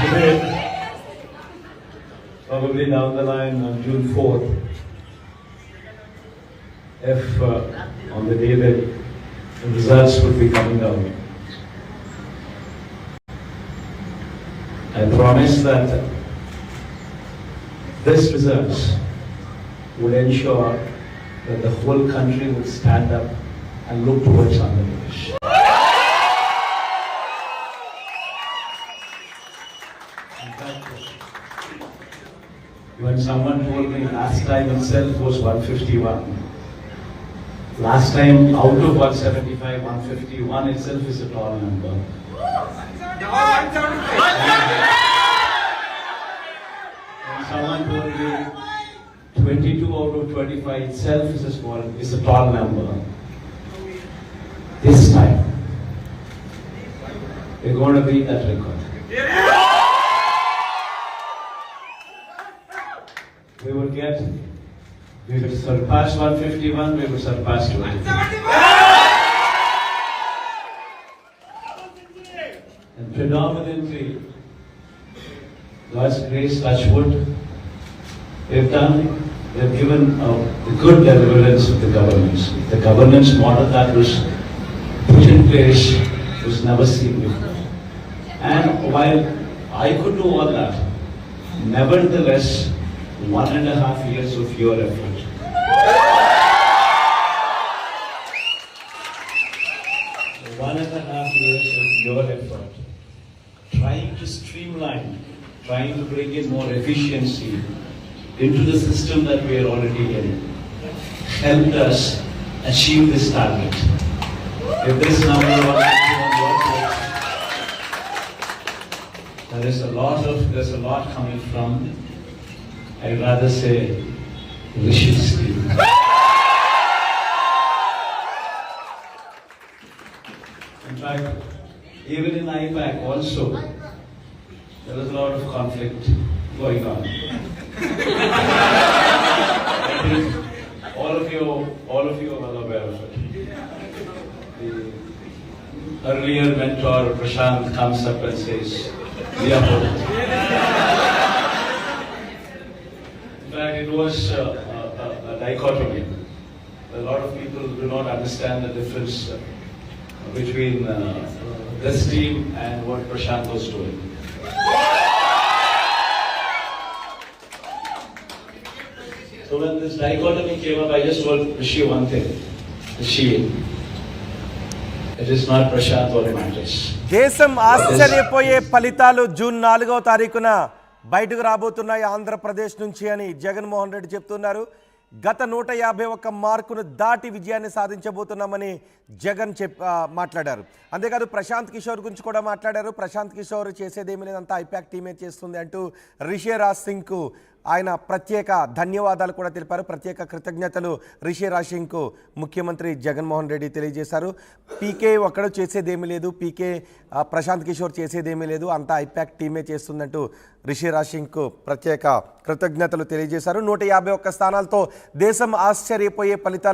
Today, probably down the line on June 4th, if on the day that the results would be coming out, I promise that this results would ensure that the whole country would stand up and look towards Andhra Pradesh. When someone told me last time itself was 151, last time out of 175, 151 itself is a tall number. When someone told me 22 out of 25 itself is a tall number. This time, we're going to beat that record. We will surpass 151, we will surpass 22. And predominantly, God's grace, touch wood, they've given the good deliverance of the governance. The governance model that was put in place was never seen before. And while I could do all that, nevertheless, 1.5 years of your effort. 1.5 years of your effort, trying to streamline, trying to bring in more efficiency into the system that we are already in, helped us achieve this target. If this number was on your plate, there's a lot coming from, I'd rather say, Rishi's team. In fact, even in IPAC also, there was a lot of conflict going on. I think all of you are well aware of it. The earlier mentor, Prashant, comes up and says, "We are both." In fact, it was a dichotomy. A lot of people do not understand the difference between this team and what Prashant was doing. So when this dichotomy came up, I just told Rishi one thing. Rishi, it is not Prashant what matters. దేశం ఆశ్చర్యపోయే ఫలితాలు June 4వ తారీఖున బయటకు రాబోతున్నాయి ఆంధ్రప్రదేశ్ నుంచి అని జగన్మోహన్ రెడ్డి చెప్తున్నారు. గత 151 మార్కును దాటి విజయాన్ని సాధించబోతున్నామని జగన్ మాట్లాడారు. అంతేకాదు ప్రశాంత్ కిషోర్ గురించి కూడా మాట్లాడారు. ప్రశాంత్ కిషోర్ చేసేదేమీ లేదంతా ఐపాక్ టీమే చేస్తుంది అంటూ రిషిరాజ్ సింగ్కు ఆయన ప్రత్యేక ధన్యవాదాలు కూడా తెలిపారు. ప్రత్యేక కృతజ్ఞతలు రిషిరాజ్ సింగ్కు ముఖ్యమంత్రి జగన్మోహన్ రెడ్డి తెలియజేశారు. పీకే ఒక్కడు చేసేదేమీ లేదు, పీకే ప్రశాంత్ కిషోర్ చేసేదేమీ లేదు, అంతా ఐపాక్ టీమే చేస్తుందంటూ రిషిరాజ్ సింగ్కు ప్రత్యేక కృతజ్ఞతలు తెలియజేశారు. 151 స్థానాలతో దేశం ఆశ్చర్యపోయే ఫలితాలు